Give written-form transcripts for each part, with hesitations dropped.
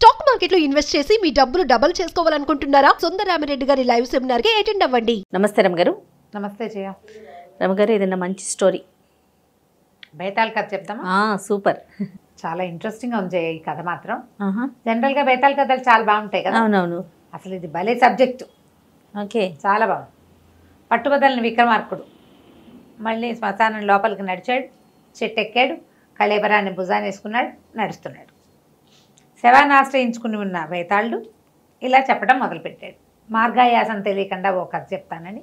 Stock market లో invest చేసి మీ డబ్బులు డబుల్ చేసుకోవాలనుకుంటున్నారా? సుందర రామిరెడ్డి గారి లైవ్ సెమినార్ కి అటెండ్ అవ్వండి. నమస్తే రమగారు. నమస్తే జయ. రమగారు, ఏదైనా మంచి స్టోరీ బేతాళ కథ చెప్తామా? సూపర్, చాలా ఇంట్రెస్టింగ్ గా ఉంది జయ ఈ కథ మాత్రం. జనరల్ గా బేతాళ కథలు చాలా బాగుంటాయి కదా. అవునవును. అసలు ఇది భలే సబ్జెక్టు. ఓకే, చాలా బాగుంది. పట్టుబదలని విక్రమార్కుడు మళ్ళీ శ్మశానం లోపలికి నడిచాడు, చెట్టు ఎక్కాడు, కళేబరాన్ని భుజాన్ని వేసుకున్నాడు, నడుస్తున్నాడు. శవాన్ని ఆశ్రయించుకుని ఉన్న బేతాళుడు ఇలా చెప్పడం మొదలుపెట్టాడు. మార్గాయాసం తెలియకుండా ఓ కథ చెప్తానని.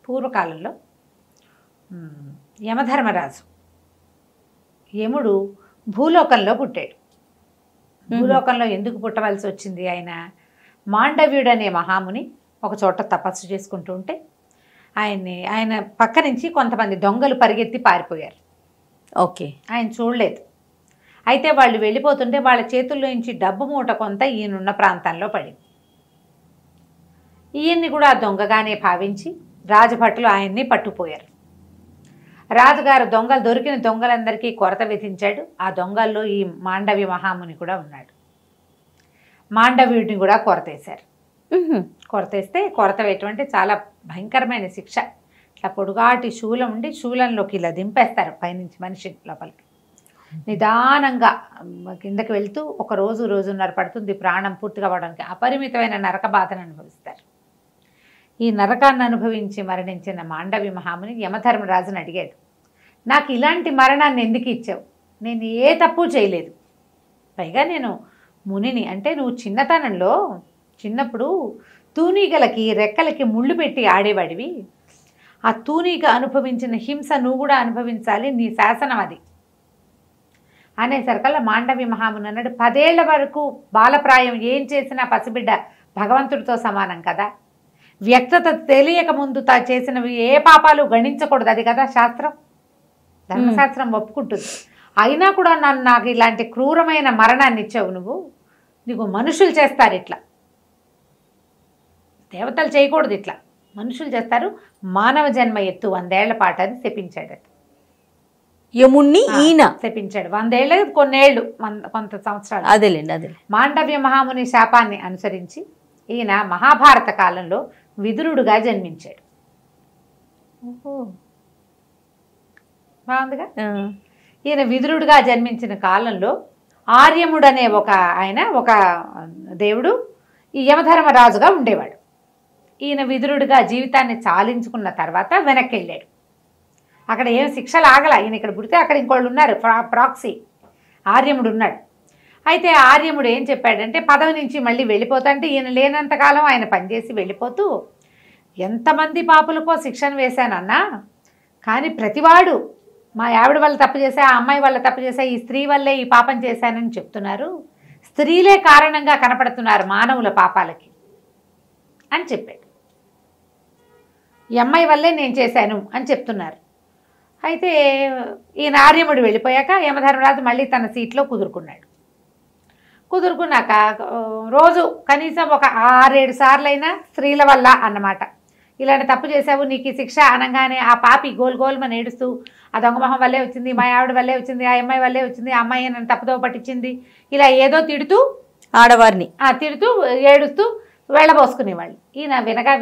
పూర్వకాలంలో యమధర్మరాజు యముడు భూలోకంలో పుట్టాడు. భూలోకంలో ఎందుకు పుట్టవలసి వచ్చింది? మాండవ్యుడు అనే మహాముని ఒక చోట తపస్సు చేసుకుంటూ ఉంటే ఆయన పక్క నుంచి కొంతమంది దొంగలు పరిగెత్తి పారిపోయారు. ఓకే, ఆయన చూడలేదు. అయితే వాళ్ళు వెళ్ళిపోతుంటే వాళ్ళ చేతుల్లో నుంచి డబ్బు మూట కొంత ఈయనున్న ప్రాంతంలో పడింది. ఈయన్ని కూడా దొంగగానే భావించి రాజభటులు ఆయన్ని పట్టుకుపోయారు. రాజుగారు దొరికిన దొంగలందరికీ కొరత విధించాడు. ఆ దొంగల్లో ఈ మాండవ్య మహాముని కూడా ఉన్నాడు. మాండవ్యుడిని కూడా కొరతేశారు. కొరతేస్తే కొరత వేయటం చాలా భయంకరమైన శిక్ష. ఇట్లా పొడుగాటి శూలం ఉండి శూలంలోకి ఇలా దింపేస్తారు పైనుంచి మనిషి లోపలికి. నిదానంగా కిందకి వెళ్తూ ఒక రోజున్నర పడుతుంది ప్రాణం పూర్తిగా పడడానికి. అపరిమితమైన నరక బాధను అనుభవిస్తారు. ఈ నరకాన్ని అనుభవించి మరణించిన మాండవి మహాముని యమధర్మరాజుని అడిగాడు, నాకు ఇలాంటి మరణాన్ని ఎందుకు ఇచ్చావు? నేను ఏ తప్పు చేయలేదు. పైగా నేను మునిని. అంటే నువ్వు చిన్నప్పుడు తూనీగలకి రెక్కలకి ముళ్ళు పెట్టి ఆడేవాడివి. ఆ తూనీగ అనుభవించిన హింస నువ్వు కూడా అనుభవించాలి, నీ శాసనం అది అనేసరికల్లా మాండవి మహాముని అన్నాడు, 10 ఏళ్ల వరకు బాలప్రాయం ఏం చేసినా పసిబిడ్డ భగవంతుడితో సమానం కదా. వ్యక్తత తెలియక ముందు చేసినవి ఏ పాపాలు గణించకూడదు, అది కదా శాస్త్రం, ధర్మశాస్త్రం ఒప్పుకుంటుంది. అయినా కూడా నాకు ఇలాంటి క్రూరమైన మరణాన్ని ఇచ్చావు నువ్వు. నీకు మనుషులు చేస్తారు ఇట్లా, దేవతలు చేయకూడదు ఇట్లా, మనుషులు చేస్తారు. మానవ జన్మ ఎత్తు 100 ఏళ్ల పాటు అని శపించాడట. యముణ్ణి ఈయన శపించాడు. 100 ఏళ్ళు, కొన్నేళ్ళు, కొంత సంవత్సరాలు. అదేలేండి. మాండవ్య మహాముని శాపాన్ని అనుసరించి ఈయన మహాభారత కాలంలో విదురుడుగా జన్మించాడు. బాగుందిగా. ఈయన విదురుడుగా జన్మించిన కాలంలో ఆర్యముడు అనే ఒక దేవుడు ఈ యమధర్మరాజుగా ఉండేవాడు. ఈయన విదురుడుగా జీవితాన్ని చాలించుకున్న తర్వాత వెనక్కి వెళ్ళాడు. అక్కడ ఏం శిక్షలు ఆగల. ఈయన ఇక్కడ పుడితే అక్కడ ఇంకోళ్ళు ఉన్నారు, ప్రాక్సీ ఆర్యముడు ఉన్నాడు. అయితే ఆర్యముడు ఏం చెప్పాడంటే పదవి నుంచి మళ్ళీ వెళ్ళిపోతా అంటే ఈయన లేనంతకాలం ఆయన పనిచేసి వెళ్ళిపోతూ, ఎంతమంది పాపులకో శిక్షను వేశానన్నా, కానీ ప్రతివాడు మా ఆవిడ వల్ల తప్పు చేశా, ఆ అమ్మాయి వల్ల తప్పు చేశా, ఈ స్త్రీ వల్లే ఈ పాపం చేశానని చెప్తున్నారు. స్త్రీలే కారణంగా కనపడుతున్నారు మానవుల పాపాలకి అని చెప్పాడు. ఈ అమ్మాయి వల్లే నేను చేశాను అని చెప్తున్నారు. అయితే ఈయన ఆర్యముడు వెళ్ళిపోయాక యమధర్మరాజు మళ్ళీ తన సీట్లో కుదురుకున్నాక రోజు కనీసం ఒక 6-7 సార్లైనా స్త్రీల వల్ల అన్నమాట, ఇలాంటి తప్పు చేసావు నీకు ఈ శిక్ష అనగానే ఆ పాపి గోల్మని ఏడుస్తూ, ఆ దొంగమొహం వల్లే వచ్చింది, మా ఆవిడ వల్లే వచ్చింది, ఆ అమ్మాయి వల్లే వచ్చింది, ఆ అమ్మాయి నన్ను తప్పుదో పట్టించింది, ఇలా ఏదో తిడుతూ ఆడవారిని తిడుతూ ఏడుస్తూ వెళ్ళబోసుకునేవాళ్ళు. ఈయన వినగా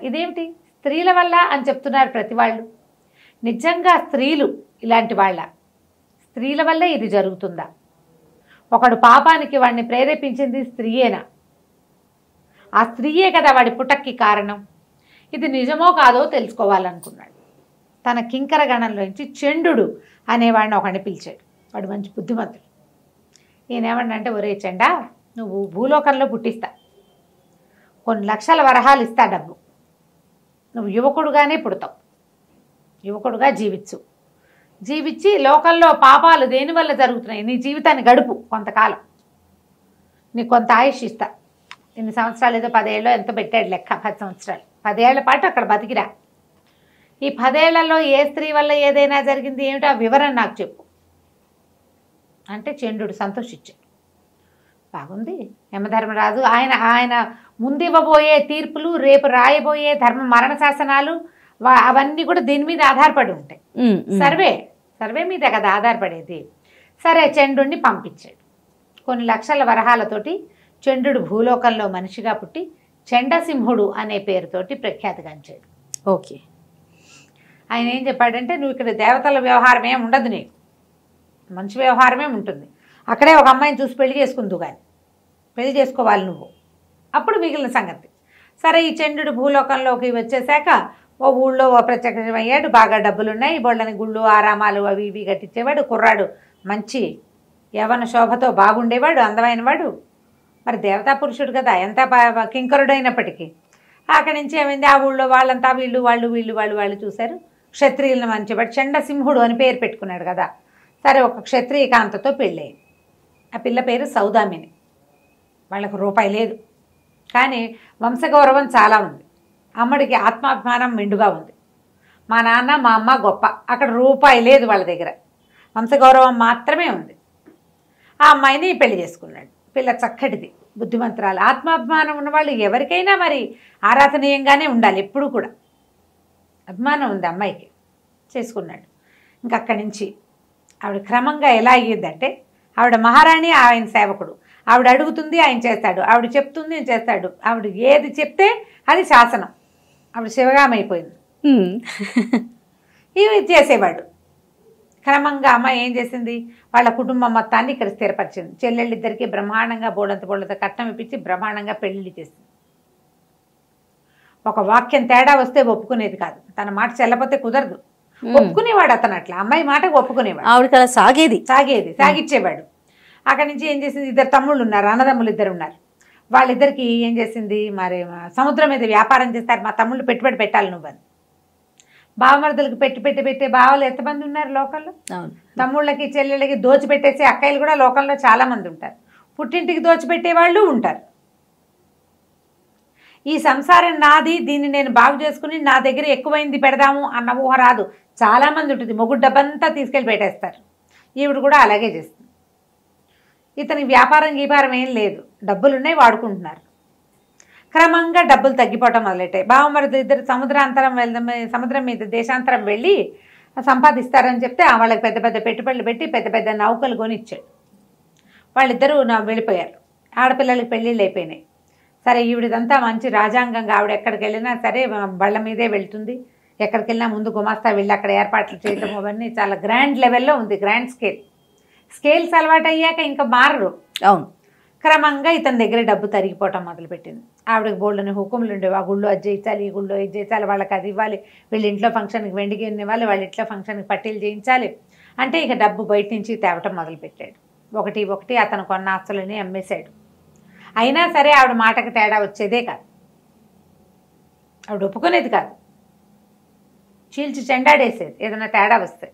ఇదేమిటి స్త్రీల వల్ల అని చెప్తున్నారు ప్రతి వాళ్ళు. నిజంగా స్త్రీలు ఇలాంటి స్త్రీల వల్లే ఇది జరుగుతుందా? ఒకడు పాపానికి వాడిని ప్రేరేపించింది స్త్రీయేనా? ఆ స్త్రీయే కదా వాడి పుట్టక్కి కారణం. ఇది నిజమో కాదో తెలుసుకోవాలనుకున్నాడు. తన కింకర గణంలోంచి చండు అనేవాడిని ఒకడిని పిలిచాడు. వాడు మంచి బుద్ధిమంతుడు. ఈయనేమన్నంటే, ఒరే చండా, నువ్వు భూలోకంలో పుట్టిస్తా, కొన్ని లక్షల వరహాలు ఇస్తా డబ్బు, నువ్వు యువకుడుగానే పుడతావు, యువకుడుగా జీవించి లోకంలో పాపాలు దేనివల్ల జరుగుతున్నాయి నీ జీవితాన్ని గడుపు, కొంతకాలం నీకు కొంత ఆయుష్ ఇస్తా. ఇన్ని సంవత్సరాలు, ఏదో 10 ఏళ్ళు ఎంతో పెట్టాడు లెక్క, 10 సంవత్సరాలు, 10 ఏళ్ల పాటు అక్కడ బతికిరా. ఈ 10 ఏళ్లలో ఏ స్త్రీ వల్ల ఏదైనా జరిగింది ఏమిటో ఆ వివరణ నాకు చెప్పు అంటే చండు సంతోషించాడు. బాగుంది. యమధర్మరాజు ఆయన ముందు ఇవ్వబోయే తీర్పులు, రేపు రాయబోయే మరణ శాసనాలు అవన్నీ కూడా దీని మీద ఆధారపడి ఉంటాయి. సర్వే మీద కదా ఆధారపడేది. సరే చండుని పంపించాడు. కొన్ని లక్షల వరహాలతోటి చంద్రుడు భూలోకంలో మనిషిగా పుట్టి చండసింహుడు అనే పేరుతోటి ప్రఖ్యాతిగాంచాడు. ఓకే. ఆయన ఏం చెప్పాడంటే, నువ్వు ఇక్కడ దేవతల వ్యవహారం ఏమి ఉండదు, నీకు మంచి వ్యవహారమే ఉంటుంది. అక్కడే ఒక అమ్మాయిని చూసి పెళ్లి చేసుకుందు కానీ పెళ్లి చేసుకోవాలి నువ్వు, అప్పుడు మిగిలిన సంగతి. సరే, ఈ చంద్రుడు భూలోకంలోకి వచ్చేసాక ఓ ఊళ్ళో ఓ ప్రత్యక్షమయ్యాడు. బాగా డబ్బులున్నాయి, బొళ్ళని గుళ్ళు ఆరామాలు అవి ఇవి కట్టించేవాడు. కుర్రాడు మంచి యవన శోభతో బాగుండేవాడు, అందమైన వాడు. మరి దేవతా పురుషుడు కదా, ఎంత కింకరుడైనప్పటికీ. అక్కడి నుంచి ఏమైంది, ఆ ఊళ్ళో వాళ్ళంతా వాళ్ళు చూశారు. క్షత్రియులను మంచివాడు, చండసింహుడు అని పేరు పెట్టుకున్నాడు కదా. సరే, ఒక క్షత్రియ కాంతతో పెళ్ళయింది. ఆ పిల్ల పేరు సౌదామిని. వాళ్ళకు రూపాయి లేదు, కానీ వంశగౌరవం చాలా ఉంది. అమ్మడికి ఆత్మాభిమానం మెండుగా ఉంది. మా నాన్న మా అమ్మ గొప్ప, అక్కడ రూపాయి లేదు వాళ్ళ దగ్గర, వంశగౌరవం మాత్రమే ఉంది. ఆ అమ్మాయిని పెళ్లి చేసుకున్నాడు. పిల్ల చక్కటిది, బుద్ధిమంతురాలు. ఆత్మాభిమానం ఉన్నవాళ్ళు ఎవరికైనా మరి ఆరాధనీయంగానే ఉండాలి, ఎప్పుడూ కూడా అభిమానం ఉంది అమ్మాయికి. చేసుకున్నాడు. ఇంక అక్కడి నుంచి ఆవిడ క్రమంగా ఎలా అయ్యిందంటే, ఆవిడ మహారాణి, ఆయన సేవకుడు. ఆవిడ అడుగుతుంది, ఆయన చేస్తాడు. ఆవిడ చెప్తుంది, ఆయన చేస్తాడు. ఆవిడ ఏది చెప్తే అది శాసనం. ఆవిడ శివగామైపోయింది. ఇవి చేసేవాడు. క్రమంగా అమ్మాయి ఏం చేసింది, వాళ్ళ కుటుంబం మొత్తాన్ని ఇక్కడ స్థిరపరిచింది. చెల్లెళ్ళిద్దరికీ బ్రహ్మాండంగా బోడంత కట్నం ఇప్పించి బ్రహ్మాండంగా పెళ్లి చేసింది. ఒక వాక్యం తేడా వస్తే ఒప్పుకునేది కాదు. తన మాట చెల్లపోతే కుదరదు. ఒప్పుకునేవాడు అతను. అట్లా అమ్మాయి మాటకు ఒప్పుకునేవాడు. ఆవిడకి అలా సాగిచ్చేవాడు. అక్కడి నుంచి ఏం చేసింది, ఇద్దరు తమ్ముళ్ళు ఉన్నారు, అన్నదమ్ములు ఇద్దరు ఉన్నారు. వాళ్ళిద్దరికి ఏం చేసింది, మరి సముద్రం మీద వ్యాపారం చేస్తారు, మా తమ్ముళ్ళు పెట్టుబడి పెట్టాలి నువ్వు అని. బావమరుదులకు పెట్టే బావలు ఎంతమంది ఉన్నారు లోకంలో. తమ్ముళ్ళకి చెల్లెళ్ళకి దోచిపెట్టేసి అక్కయ్యలు కూడా లోకంలో చాలా మంది ఉంటారు. పుట్టింటికి దోచిపెట్టే వాళ్ళు ఉంటారు. ఈ సంసారం నాది, దీన్ని నేను బాగు చేసుకుని నా దగ్గర ఎక్కువైంది పెడదాము అన్న ఊహ రాదు. చాలామంది ఉంటుంది, మొగుడు డబ్బంతా తీసుకెళ్ళి పెట్టేస్తారు. ఈవిడ కూడా అలాగే చేస్తుంది. ఇతనికి వ్యాపారం ఏం లేదు, డబ్బులున్నాయి, వాడుకుంటున్నారు. క్రమంగా డబ్బులు తగ్గిపోవటం మొదలెట్టాయి. బావమరుదు ఇద్దరు సముద్రం మీద దేశాంతరం వెళ్ళి సంపాదిస్తారని చెప్తే వాళ్ళకి పెద్ద పెద్ద పెట్టుబడులు పెట్టి పెద్ద పెద్ద నౌకలు కొనిచ్చాడు. వాళ్ళిద్దరూ వెళ్ళిపోయారు. ఆడపిల్లలకి పెళ్ళిళ్ళు అయిపోయినాయి. సరే, ఈవిడిదంతా మంచి రాజాంగంగా ఆవిడ ఎక్కడికి వెళ్ళినా సరే బళ్ళ మీదే వెళ్తుంది. ఎక్కడికి వెళ్ళినా ముందు గుమాస్తా వెళ్ళి అక్కడ ఏర్పాట్లు చేయటం అవన్నీ చాలా గ్రాండ్ లెవెల్లో ఉంది. గ్రాండ్ స్కేల్స్ అలవాటు అయ్యాక ఇంకా మారరు. అవును. క్రమంగా ఇతని దగ్గర డబ్బు తరిగిపోవటం మొదలుపెట్టింది. ఆవిడకి బోల్డ్ని హుకుములు ఉండేవి. ఆ గుళ్ళో అది చేయించాలి, ఈ గుళ్ళో ఇది చేయించాలి, వాళ్ళకి అది ఇవ్వాలి, వీళ్ళ ఇంట్లో ఫంక్షన్కి వెండికి ఇవ్వాలి, వాళ్ళ ఇంట్లో ఫంక్షన్కి పట్టీలు చేయించాలి. అంటే ఇక డబ్బు బయట నుంచి తేవటం మొదలుపెట్టాడు. ఒకటి అతను కొన్న ఆస్తులని అమ్మేశాడు. అయినా సరే ఆవిడ మాటకి తేడా వచ్చేదే కాదు. ఆవిడ ఒప్పుకునేది కాదు. చీల్చి చెండాడేసేది ఏదైనా తేడా వస్తే.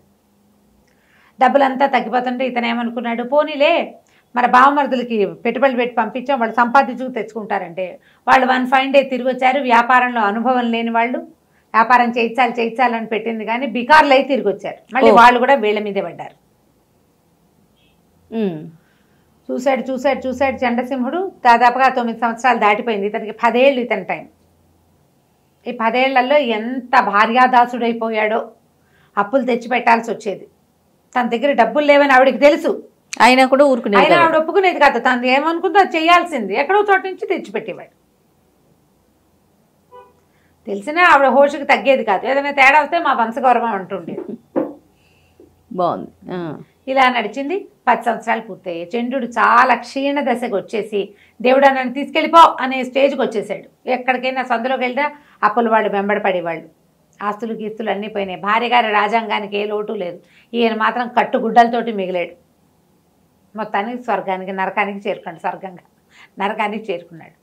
డబ్బులంతా తగ్గిపోతుంటే ఇతను ఏమనుకున్నాడు, పోనీలే మన బావమరుదులకి పెట్టుబడులు పెట్టి పంపించాం, వాళ్ళు సంపాదించుకు తెచ్చుకుంటారంటే. వాళ్ళు వన్ ఫైన్ డే తిరిగి వచ్చారు. వ్యాపారంలో అనుభవం లేని వాళ్ళు, వ్యాపారం చేయించాలని పెట్టింది కానీ బికార్లు అయి తిరిగి వచ్చారు. మళ్ళీ వాళ్ళు కూడా వీళ్ళ మీదే పడ్డారు. చూశాడు చండసింహుడు. దాదాపుగా 9 సంవత్సరాలు దాటిపోయింది. ఇతనికి 10 ఏళ్ళు ఇతని టైం. ఈ 10 ఏళ్లలో ఎంత భార్యాదాసుడైపోయాడో. అప్పులు తెచ్చి పెట్టాల్సి వచ్చేది. తన దగ్గర డబ్బులు లేవని ఆవిడకి తెలుసు. అయినా కూడా ఊరుకునేది. ఆవిడ ఒప్పుకునేది కాదు. తను ఏమనుకుందో అది చేయాల్సింది. ఎక్కడో చోట నుంచి తెచ్చిపెట్టేవాడు. తెలిసినా ఆవిడ హోషుకి తగ్గేది కాదు. ఏదైనా తేడా వస్తే మా వంశగౌరవం అంటుండేది. బాగుంది. ఇలా నడిచింది. 10 సంవత్సరాలు పూర్తయ్యాయి. చంద్రుడు చాలా క్షీణ దశకు వచ్చేసి దేవుడు నన్ను తీసుకెళ్ళిపో అనే స్టేజ్కి వచ్చేసాడు. ఎక్కడికైనా సందులోకి వెళ్తే అప్పులు వాళ్ళు వెంబడపడేవాళ్ళు. ఆస్తులు గీస్తులు అన్నీ పోయినాయి. భార్య గారి రాజాంగానికి ఏ లోటు లేదు. ఈయన మాత్రం కట్టుగుడ్డలతోటి మిగిలాడు. మొత్తానికి నరకానికి చేరుకున్నాడు.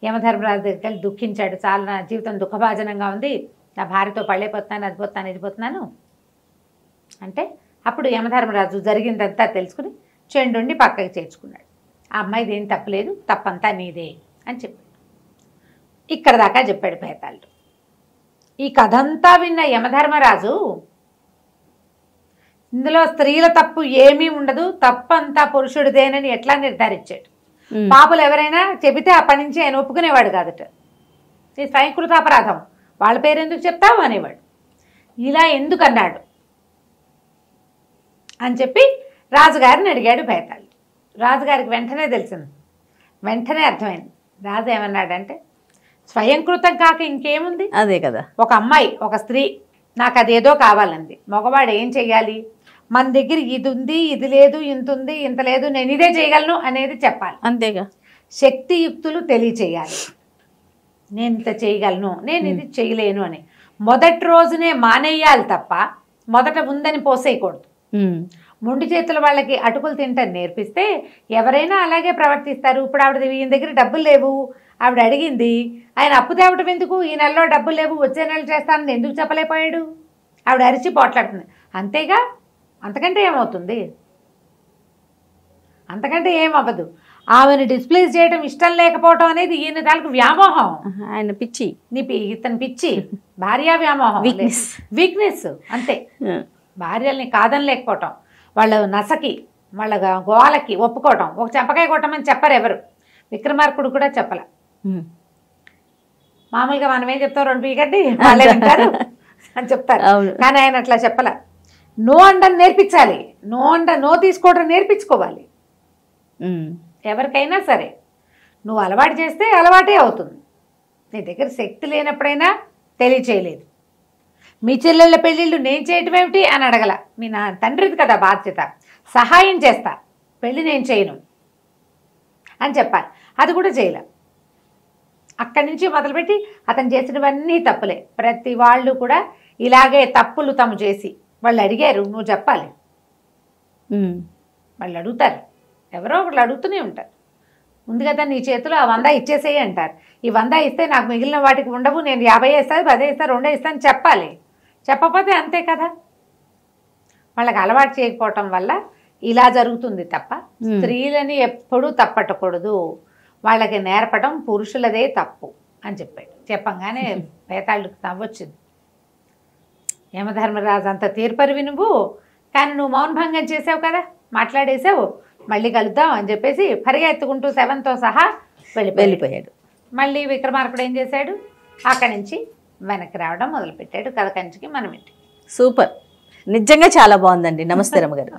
యమధర్మరాజు దగ్గరికి వెళ్ళి దుఃఖించాడు. చాలా నా జీవితం దుఃఖభాజనంగా ఉంది, నా భార్యతో పళ్ళైపోతున్నాను, అది పోతున్నాను, ఇది పోతున్నాను అంటే అప్పుడు యమధర్మరాజు జరిగిందంతా తెలుసుకుని చండుని పక్కకి చేర్చుకున్నాడు. ఆ అమ్మాయిది ఏం తప్పలేదు, తప్పంతా నీదే అని చెప్పాడు. ఇక్కడ దాకా చెప్పాడు భేతాళుడు. ఈ కథంతా విన్న యమధర్మరాజు ఇందులో స్త్రీల తప్పు ఏమీ ఉండదు, తప్పంతా పురుషుడిదేనని ఎట్లా నిర్ధారించాడు. పాపులు ఎవరైనా చెబితే అప్పటి నుంచి ఆయన ఒప్పుకునేవాడు కాదట. ఇది స్వయంకృత అపరాధం, వాళ్ళ పేరు ఎందుకు చెప్తావు అనేవాడు. ఇలా ఎందుకన్నాడు అని చెప్పి రాజుగారిని అడిగాడు భేతాళుడు. రాజుగారికి వెంటనే తెలిసింది, వెంటనే అర్థమైంది. రాజు ఏమన్నాడంటే, స్వయంకృతం కాక ఇంకేముంది, అదే కదా, ఒక అమ్మాయి ఒక స్త్రీ నాకు అదేదో కావాలంది, మగవాడు ఏం చెయ్యాలి, మన దగ్గర ఇది ఉంది ఇది లేదు ఇంత ఉంది ఇంత లేదు నేను ఇదే చేయగలను అనేది చెప్పాలి. అంతేగా, శక్తియుక్తులు తెలియచేయాలి. నేను ఇంత చేయగలను, నేను ఇది చేయలేను అని మొదటి రోజునే మానేయాలి తప్ప మొదట ఉందని పోసేయకూడదు. మొండి చేతుల వాళ్ళకి అటుకులు తింటాను నేర్పిస్తే ఎవరైనా అలాగే ప్రవర్తిస్తారు. ఇప్పుడు ఆవిడ ఈయన దగ్గర డబ్బులు లేవు, ఆవిడ అడిగింది, ఆయన అప్పు తేవటం ఎందుకు, ఈ నెలలో డబ్బులు లేవు వచ్చే నెల చేస్తానని ఎందుకు చెప్పలేకపోయాడు, ఆవిడ అరిచి పోట్లాడుతుంది. అంతేగా, అంతకంటే ఏమవుతుంది, అంతకంటే ఏమవ్వదు. ఆమెను డిస్ప్లేస్ చేయడం ఇష్టం లేకపోవటం అనేది ఈయన తాలూకు వ్యామోహం, ఆయన పిచ్చి, ఇతను పిచ్చి, భార్యా వ్యామోహం, వీక్నెస్ అంతే. భార్యల్ని కాదని లేకపోవటం, వాళ్ళ నసకి వాళ్ళ గోలకి ఒప్పుకోవటం. ఒక చెంపకాయ కొట్టమని చెప్పరు ఎవరు, విక్రమార్కుడు కూడా చెప్పలే. మామూలుగా మనం ఏం చెప్తాం, 2 పీకట్టి వాళ్ళే వింటారు అని చెప్తారు, కానీ ఆయన అట్లా చెప్పలే. నో అండని నేర్పించాలి, నో తీసుకోవడం నేర్పించుకోవాలి. ఎవరికైనా సరే నువ్వు అలవాటు చేస్తే అలవాటే అవుతుంది. నీ దగ్గర శక్తి లేనప్పుడైనా తెలియచేయలేదు. మీ చెల్లెళ్ళ పెళ్ళిళ్ళు నేను చేయటం ఏమిటి అని అడగల, మీ నా తండ్రిది కదా బాధ్యత, సహాయం చేస్తా, పెళ్ళి నేను చేయను అని చెప్పాలి. అది కూడా చేయలే. అక్కడి నుంచి మొదలుపెట్టి అతను చేసినవన్నీ తప్పులే. ప్రతి వాళ్ళు కూడా ఇలాగే తప్పులు తమ చేసి వాళ్ళు అడిగారు, నువ్వు చెప్పాలి. వాళ్ళు అడుగుతారు, ఎవరో ఒకళ్ళు అడుగుతూనే ఉంటారు. ఉంది కదా నీ చేతిలో ఆ 100 ఇచ్చేసేయి అంటారు. ఈ 100 ఇస్తే నాకు మిగిలిన వాటికి ఉండవు, నేను 50 ఇస్తాను 10 ఇస్తాను 2 ఇస్తాను చెప్పాలి. చెప్పకపోతే అంతే కదా. వాళ్ళకి అలవాటు చేయకపోవటం వల్ల ఇలా జరుగుతుంది తప్ప స్త్రీలని ఎప్పుడూ తప్పట్టకూడదు, వాళ్ళకి నేర్పడం పురుషులదే తప్పు అని చెప్పాడు. చెప్పంగానే పేతాళ్ళకి నవ్వొచ్చింది. యమధర్మరాజు అంత తీర్పరివి నువ్వు, కానీ నువ్వు మౌనభంగం చేసావు కదా, మాట్లాడేసావు, మళ్ళీ కలుద్దాం అని చెప్పేసి పరిగెత్తుకుంటూ శవంతో సహా వెళ్ళిపోయాడు. మళ్ళీ విక్రమార్కుడు ఏం చేశాడు, అక్కడి నుంచి వెనక్కి రావడం మొదలుపెట్టాడు. కథ కంచికి మనం ఇంటికి. సూపర్, నిజంగా చాలా బాగుందండి. నమస్తే రమ్మగారు.